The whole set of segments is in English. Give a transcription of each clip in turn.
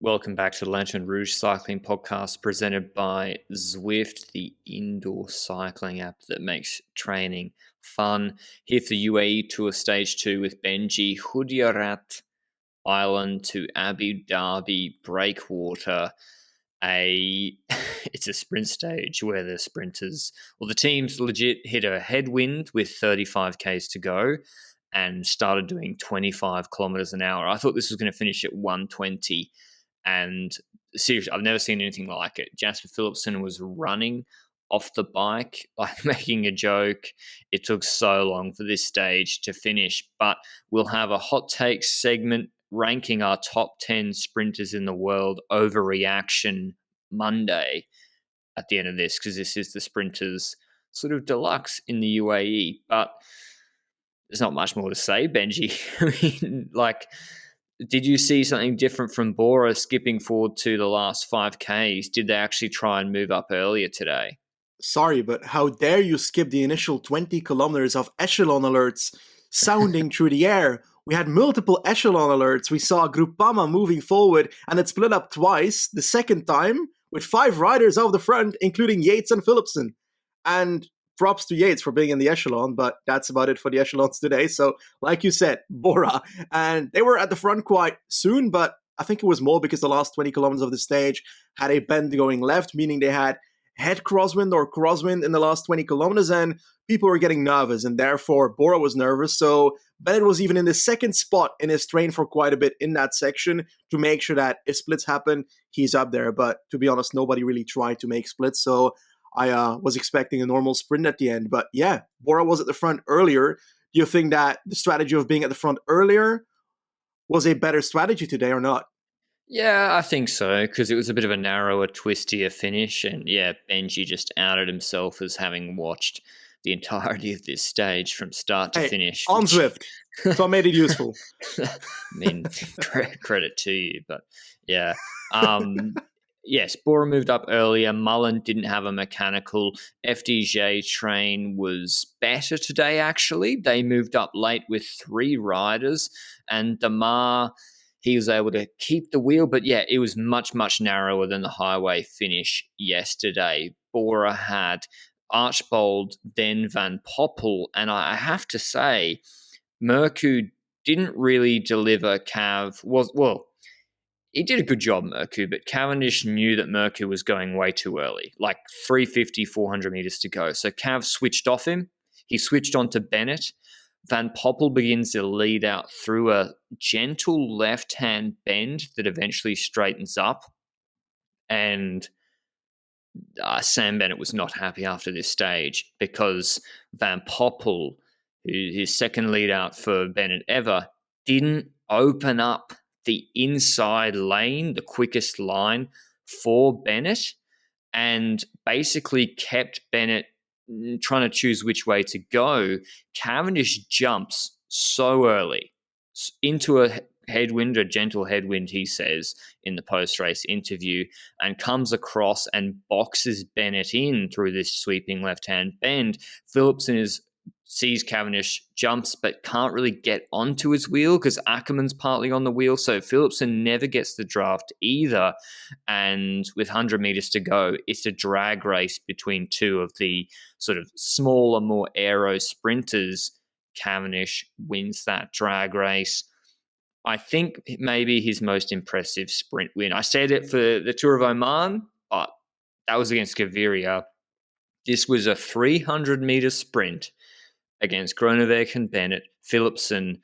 Welcome back to the Lanterne Rouge cycling podcast presented by Zwift, the indoor cycling app that makes training fun. Here for the UAE Tour Stage 2 with Benji, Gujarat Island to Abu Dhabi Breakwater. It's a sprint stage where the sprinters, the teams legit hit a headwind with 35Ks to go and started doing 25 kilometers an hour. I thought this was going to finish at 120. And seriously, I've never seen anything like it. Jasper Philipsen was running off the bike, like making a joke. It took so long for this stage to finish, but we'll have a hot takes segment ranking our top 10 sprinters in the world overreaction Monday at the end of this, because this is the sprinters sort of deluxe in the UAE. But there's not much more to say, Benji. I mean, did you see something different from Bora skipping forward to the last 5Ks? Did they actually try and move up earlier today? Sorry, but how dare you skip the initial 20 kilometers of echelon alerts sounding through the air? We had multiple echelon alerts. We saw Groupama moving forward, and it split up twice, the second time, with 5 riders out of the front, including Yates and Philipsen. And props to Yates for being in the echelon, but that's about it for the echelons today. So, like you said, Bora. And they were at the front quite soon, but I think it was more because the last 20 kilometers of the stage had a bend going left, meaning they had head crosswind or crosswind in the last 20 kilometers, and people were getting nervous, and therefore Bora was nervous. So Bennett was even in the second spot in his train for quite a bit in that section to make sure that if splits happen, he's up there. But to be honest, nobody really tried to make splits, so I was expecting a normal sprint at the end. But yeah, Bora was at the front earlier. Do you think that the strategy of being at the front earlier was a better strategy today or not? Yeah, I think so, because it was a bit of a narrower, twistier finish. And yeah, Benji just outed himself as having watched the entirety of this stage from start to finish. On Zwift. So I made it useful. I mean, credit to you. But yeah. Yes, Bora moved up earlier. Mullen didn't have a mechanical. FDJ train was better today, actually. They moved up late with 3 riders. And Démare, he was able to keep the wheel. But yeah, it was much, much narrower than the highway finish yesterday. Bora had Archbold, then Van Poppel. And I have to say, Mercu didn't really deliver. He did a good job, Mercu, but Cavendish knew that Mercu was going way too early, like 350, 400 meters to go. So Cav switched off him. He switched on to Bennett. Van Poppel begins to lead out through a gentle left-hand bend that eventually straightens up. And Sam Bennett was not happy after this stage because Van Poppel, his second lead out for Bennett ever, didn't open up the inside lane, the quickest line for Bennett, and basically kept Bennett trying to choose which way to go. Cavendish jumps so early into a headwind, a gentle headwind, he says in the post-race interview, and comes across and boxes Bennett in through this sweeping left-hand bend. Philipsen sees Cavendish, jumps, but can't really get onto his wheel because Ackerman's partly on the wheel. So Philipsen never gets the draft either. And with 100 meters to go, it's a drag race between 2 of the sort of smaller, more aero sprinters. Cavendish wins that drag race. I think maybe his most impressive sprint win. I said it for the Tour of Oman, but that was against Gaviria. This was a 300-meter sprint against Groenewegen, Bennett, Philipsen,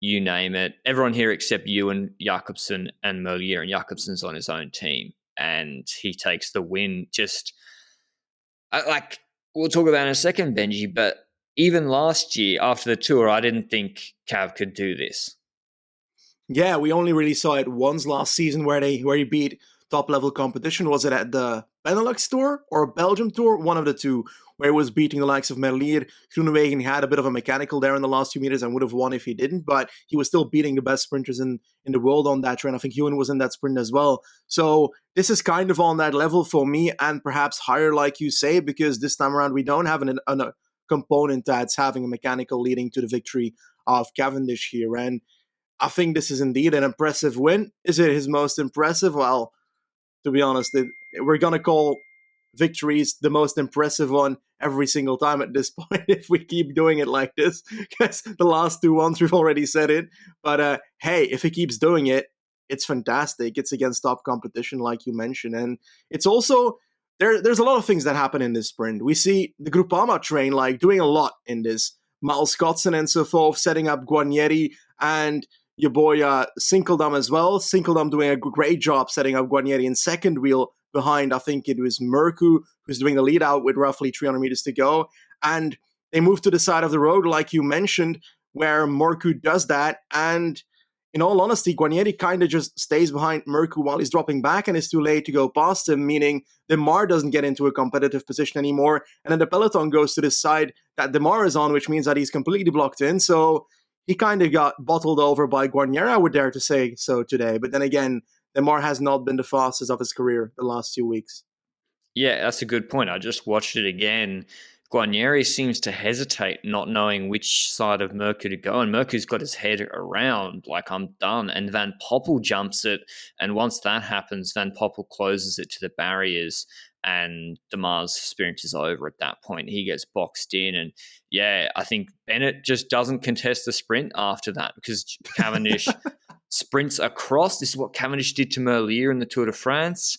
you name it. Everyone here except Ewan, Jakobsen, and Merlier. And Jakobsen's on his own team. And he takes the win. We'll talk about it in a second, Benji, but even last year after the Tour, I didn't think Cav could do this. Yeah, we only really saw it once last season where he beat top-level competition. Was it at the Benelux Tour or Belgium Tour? One of the two, where he was beating the likes of Merlier. Groenewegen had a bit of a mechanical there in the last few meters and would have won if he didn't, but he was still beating the best sprinters in the world on that train. I think Ewan was in that sprint as well. So this is kind of on that level for me, and perhaps higher, like you say, because this time around we don't have a component that's having a mechanical leading to the victory of Cavendish here. And I think this is indeed an impressive win. Is it his most impressive? Well, to be honest, we're going to call victories the most impressive one every single time at this point if we keep doing it like this, because the last two ones we've already said it. But hey, if he keeps doing it, it's fantastic. It's against top competition, like you mentioned, and it's also there's a lot of things that happen in this sprint. We see the Groupama train like doing a lot in this. Miles Scotson and so forth, setting up Guarnieri and your boy Sinkeldam as well. Sinkeldam doing a great job setting up Guarnieri in second wheel behind, I think it was Merku, who's doing the lead out with roughly 300 meters to go. And they move to the side of the road, like you mentioned, where Merku does that. And in all honesty, Guarnieri kind of just stays behind Merku while he's dropping back and it's too late to go past him, meaning Démare doesn't get into a competitive position anymore. And then the peloton goes to the side that Démare is on, which means that he's completely blocked in. So he kind of got bottled over by Guarnieri, I would dare to say so today. But then again, Démare has not been the fastest of his career the last 2 weeks. Yeah, that's a good point. I just watched it again. Guarnieri seems to hesitate, not knowing which side of Merku to go, and Merku's got his head around, like, I'm done. And Van Poppel jumps it, and once that happens, Van Poppel closes it to the barriers, and Démare's experience is over at that point. He gets boxed in, and yeah, I think Bennett just doesn't contest the sprint after that because Cavendish sprints across. This is what Cavendish did to Merlier in the Tour de France,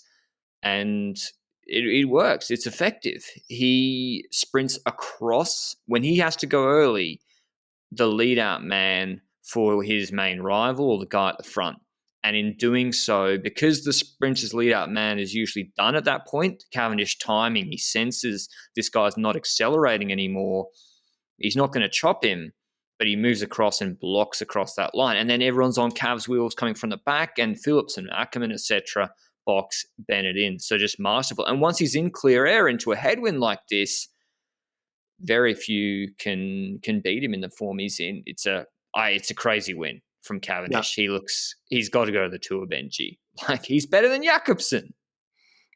and it works. It's effective. He sprints across. When he has to go early, the lead-out man for his main rival or the guy at the front. And in doing so, because the sprinter's lead-out man is usually done at that point, Cavendish timing, he senses this guy's not accelerating anymore. He's not going to chop him, but he moves across and blocks across that line. And then everyone's on Cav's wheels coming from the back, and Philipsen, Ackermann, etc., box Bennett in. So just masterful. And once he's in clear air into a headwind like this, very few can beat him in the form he's in. It's a crazy win from Cavendish. Yeah. He's got to go to the Tour, Benji. Like, he's better than Jakobsen.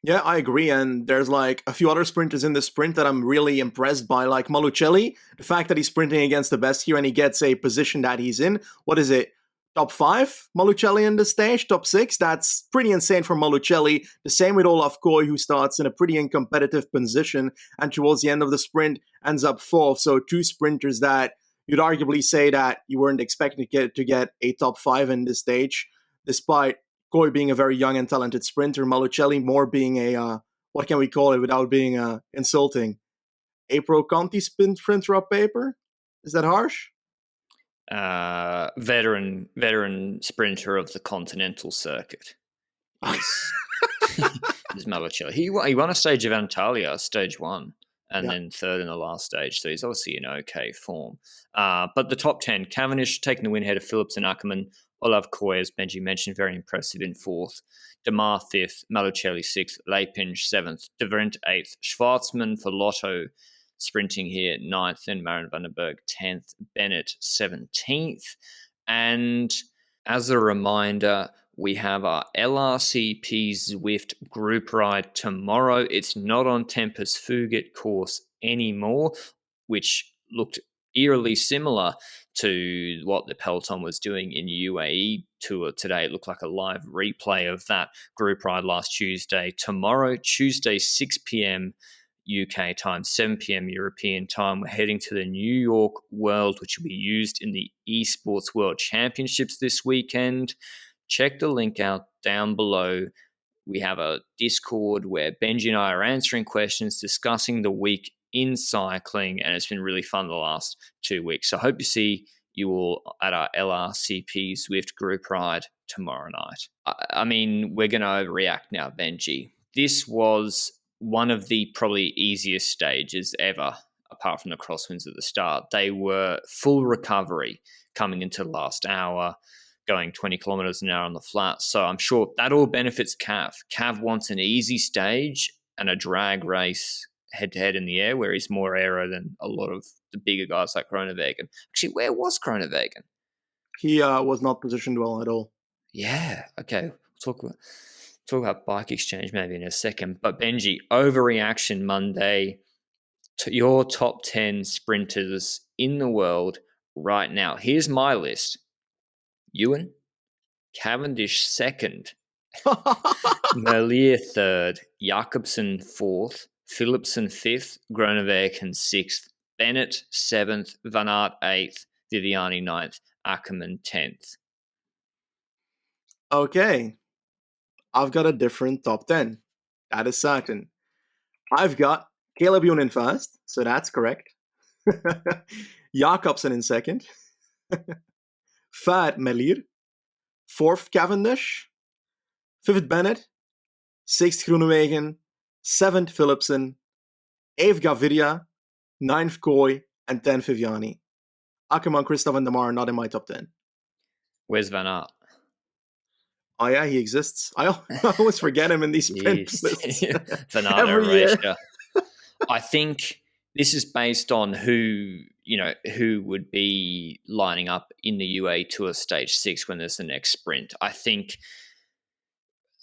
Yeah, I agree. And there's like a few other sprinters in the sprint that I'm really impressed by, like Malucelli. The fact that he's sprinting against the best here and he gets a position that he's in. What is it? Top 5, Malucelli in the stage, top 6. That's pretty insane for Malucelli. The same with Olaf Koy, who starts in a pretty uncompetitive position and towards the end of the sprint ends up 4th. So 2 sprinters that you'd arguably say that you weren't expecting to get a top 5 in this stage, despite Koy being a very young and talented sprinter, Malucelli more being a, what can we call it without being insulting? A pro Conti sprinter up paper? Is that harsh? Veteran sprinter of the continental circuit. Is Malucelli. He won a stage of Antalya, stage 1, and then 3rd in the last stage. So he's obviously in okay form. But the top 10, Cavendish taking the win ahead of Philipsen, Ackermann, Olav Koy, as Benji mentioned, very impressive in 4th. Démare 5th, Malucelli 6th, Lapinge 7th, De Vrendt 8th, Schwarzman for Lotto sprinting here 9th, and Maren van den Berg 10th, Bennett 17th. And as a reminder, we have our LRCP Zwift group ride tomorrow. It's not on Tempus Fugit course anymore, which looked eerily similar to what the Peloton was doing in UAE Tour today. It looked like a live replay of that group ride last Tuesday. Tomorrow, Tuesday, 6 p.m. UK time, 7 p.m. European time, we're heading to the New York World, which will be used in the Esports World Championships this weekend. Check the link out down below. We have a Discord where Benji and I are answering questions, discussing the week in cycling, and it's been really fun the last 2 weeks. So I hope to see you all at our LRCP Zwift group ride tomorrow night. I mean, we're going to overreact now, Benji. This was one of the probably easiest stages ever, apart from the crosswinds at the start. They were full recovery coming into the last hour, going 20 kilometers an hour on the flat. So I'm sure that all benefits Cav. Cav wants an easy stage and a drag race head-to-head in the air, where he's more aero than a lot of the bigger guys like Groenewegen. Actually, where was Groenewegen? He was not positioned well at all. Yeah, okay. We'll talk about bike exchange maybe in a second. But Benji, overreaction Monday to your top 10 sprinters in the world right now. Here's my list. Ewan, Cavendish second, Merlier third, Jakobsen fourth, Philipsen fifth, Groenewegen sixth, Bennett seventh, Van Aert eighth, Viviani ninth, Ackermann 10th. Okay. I've got a different top 10. That is certain. I've got Caleb Ewan in first, so that's correct. Jakobsen in second. Third, Merlier. Fourth, Cavendish. Fifth, Bennett. Sixth, Groenewegen. Seventh, Philipsen. Eighth, Gaviria. Ninth, Kooi. And 10th, Viviani. Ackermann, Christophe, and Démare are not in my top 10. Where's Van Aert? Oh yeah, he exists. I always forget him in these sprint lists. Van Aert every year. I think this is based on who would be lining up in the UAE Tour Stage 6 when there's the next sprint. I think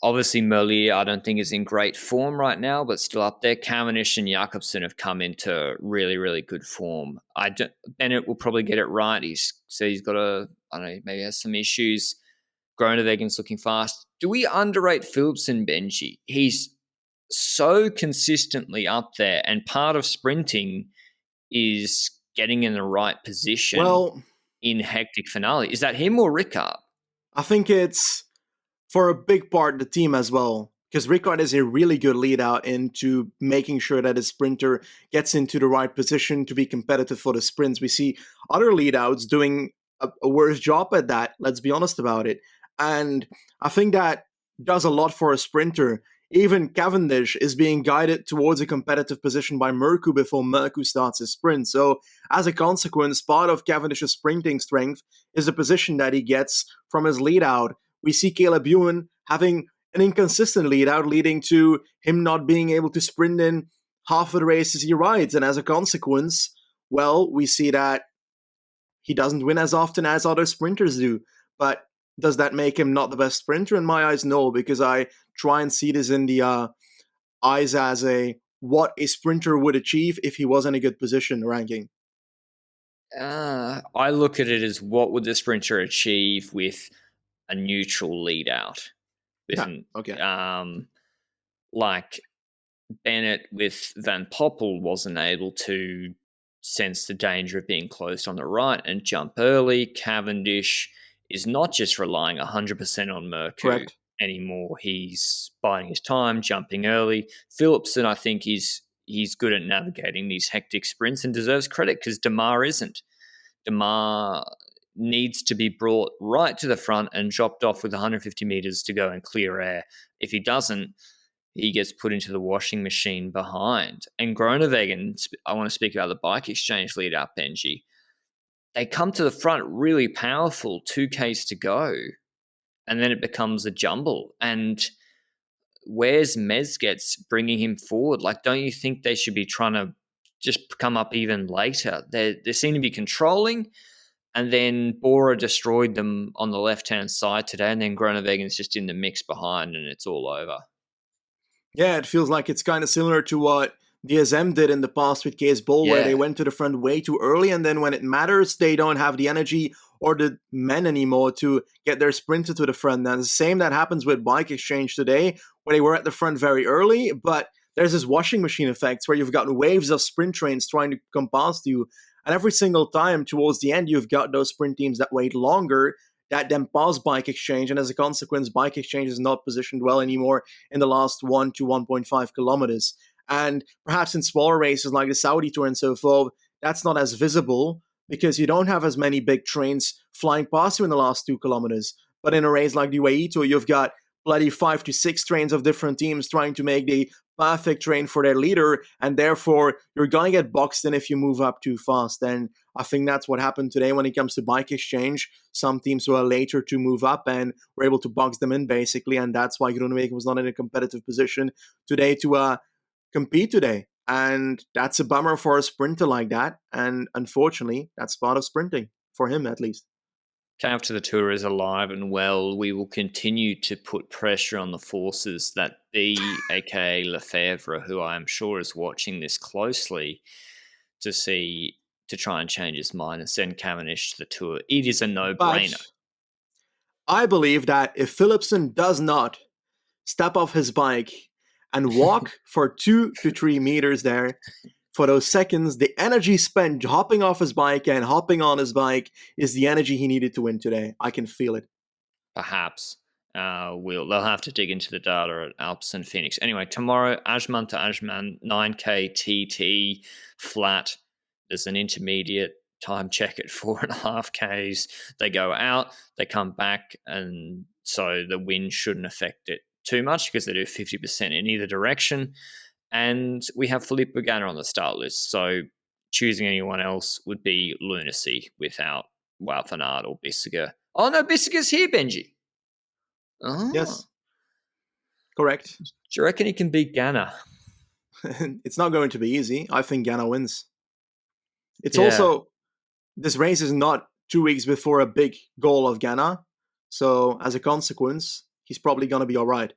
obviously Merlier, I don't think is in great form right now, but still up there. Cavendish and Jakobsen have come into really, really good form. Bennett will probably get it right. He's got maybe has some issues. Groenewegen's looking fast. Do we underrate Philipsen, Benji? He's so consistently up there, and part of sprinting is getting in the right position in hectic finale. Is that him or Ricard? I think it's, for a big part, the team as well, because Ricard is a really good lead out into making sure that a sprinter gets into the right position to be competitive for the sprints. We see other lead outs doing a worse job at that, let's be honest about it. And I think that does a lot for a sprinter. Even Cavendish is being guided towards a competitive position by Merku before Merku starts his sprint. So as a consequence, part of Cavendish's sprinting strength is the position that he gets from his lead out. We see Caleb Ewan having an inconsistent lead out, leading to him not being able to sprint in half of the races he rides. And as a consequence, we see that he doesn't win as often as other sprinters do. But does that make him not the best sprinter? In my eyes, no, because I try and see this in the eyes as what a sprinter would achieve if he was in a good position ranking. I look at it as what would the sprinter achieve with a neutral lead out. Like Bennett with Van Poppel wasn't able to sense the danger of being closed on the right and jump early. Cavendish is not just relying 100% on Merku anymore. He's biding his time, jumping early. Philipsen, I think, he's good at navigating these hectic sprints and deserves credit because Démare isn't. Démare needs to be brought right to the front and dropped off with 150 meters to go and clear air. If he doesn't, he gets put into the washing machine behind. And Groenewegen, I want to speak about the bike exchange lead out, Benji. They come to the front really powerful, 2Ks to go, and then it becomes a jumble. And where's Mezget's bringing him forward? Like, don't you think they should be trying to just come up even later? They seem to be controlling, and then Bora destroyed them on the left-hand side today, and then Groenewegen's just in the mix behind, and it's all over. Yeah, it feels like it's kind of similar to what DSM did in the past with Case Bull, where they went to the front way too early, and then when it matters, they don't have the energy or the men anymore to get their sprinter to the front. Now, the same that happens with Bike Exchange today, where they were at the front very early, but there's this washing machine effect where you've got waves of sprint trains trying to come past you, and every single time towards the end, you've got those sprint teams that wait longer that then pass Bike Exchange, and as a consequence, Bike Exchange is not positioned well anymore in the last 1 to 1.5 kilometers. And perhaps in smaller races like the Saudi Tour and so forth, that's not as visible because you don't have as many big trains flying past you in the last 2 kilometers. But in a race like the UAE Tour, you've got bloody 5 to 6 trains of different teams trying to make the perfect train for their leader, and therefore you're going to get boxed in if you move up too fast. And I think that's what happened today when it comes to Bike Exchange. Some teams were later to move up and were able to box them in, basically, and that's why Groenewegen was not in a competitive position today to compete today. And that's a bummer for a sprinter like that, and unfortunately, that's part of sprinting, for him at least. After the Tour is alive and well, we will continue to put pressure on the forces that be, aka Lefebvre, who I am sure is watching this closely, to try and change his mind and send Cavendish to the Tour. It is a no-brainer. I believe that if Philipsen does not step off his bike and walk for 2 to 3 meters there, for those seconds, the energy spent hopping off his bike and hopping on his bike is the energy he needed to win today. I can feel it. Perhaps. They'll have to dig into the data at Alps and Phoenix. Anyway, tomorrow, Ajman to Ajman, 9K TT, flat. There's an intermediate time check at 4.5 Ks. They go out, they come back, and so the wind shouldn't affect it too much because they do 50% in either direction. And we have Philippe Bogana on the start list, so choosing anyone else would be lunacy without Wout van Aert or Bissiger. Oh no, Bissiger's here, Benji. Oh. Yes. Correct. Do you reckon he can beat Ganna? It's not going to be easy. I think Ganna wins. It's also, this race is not 2 weeks before a big goal of Ganna. So as a consequence, he's probably going to be all right.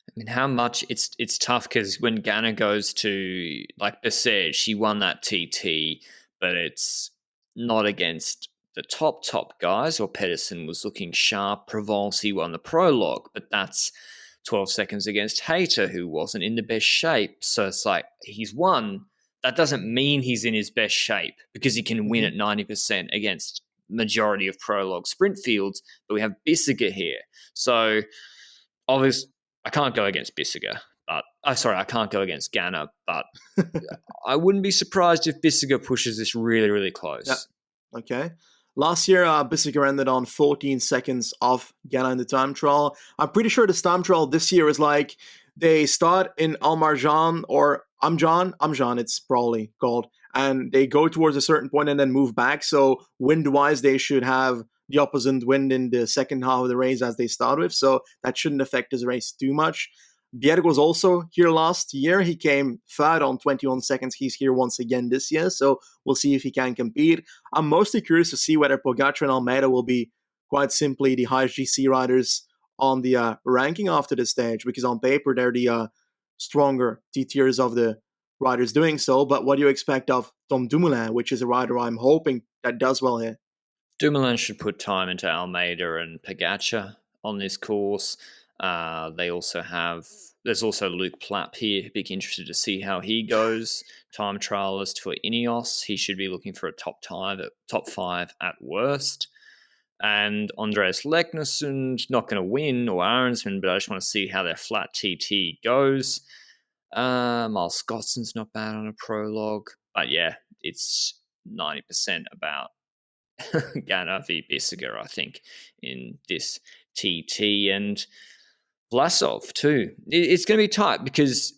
I mean, how much it's tough because when Ganna goes to like Bessèges, she won that TT, but it's not against the top guys. Or Pedersen was looking sharp. Provence, he won the prologue, but that's 12 seconds against Hayter, who wasn't in the best shape. So it's like he's won. That doesn't mean he's in his best shape because he can win at 90% against majority of prologue sprint fields. But we have Bissiger here, so obviously. I can't go against Bissiger, but I can't go against Ganna, but I wouldn't be surprised if Bissiger pushes this really, really close. Yeah. Okay. Last year, Bissiger ended on 14 seconds off Ganna in the time trial. I'm pretty sure this time trial this year is like they start in Al Marjan or Amjan, it's probably called, and they go towards a certain point and then move back. So wind-wise, they should have the opposite wind in the second half of the race as they start with, so that shouldn't affect his race too much. Bjerg was also here last year. He came third on 21 seconds. He's here once again this year, so we'll see if he can compete. I'm mostly curious to see whether Pogacar and Almeida will be quite simply the highest GC riders on the ranking after this stage, because on paper they're the stronger T-tiers of the riders doing so. But what do you expect of Tom Dumoulin, which is a rider I'm hoping that does well here? Dumoulin should put time into Almeida and Pogacar on this course. There's also Luke Plapp here. Big interested to see how he goes. Time trialist for Ineos. He should be looking for a top 5 at worst. And Andreas Leknesund, not going to win, or Aronsman, but I just want to see how their flat TT goes. Miles Scotson's not bad on a prologue. But yeah, it's 90% about Ganna v Bissiger, I think, in this TT. And Vlasov too. It's going to be tight because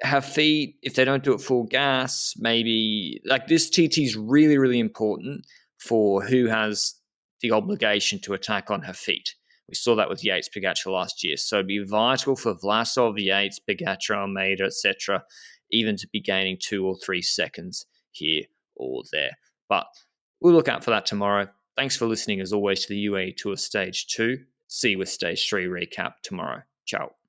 Hafid, if they don't do it full gas, maybe like this TT is really, really important for who has the obligation to attack on Hafid. We saw that with Yates, Pogacar last year. So it'd be vital for Vlasov, Yates, Pogacar, Almeida, etc., even to be gaining 2 or 3 seconds here or there. But we'll look out for that tomorrow. Thanks for listening, as always, to the UAE Tour Stage 2. See you with Stage 3 recap tomorrow. Ciao.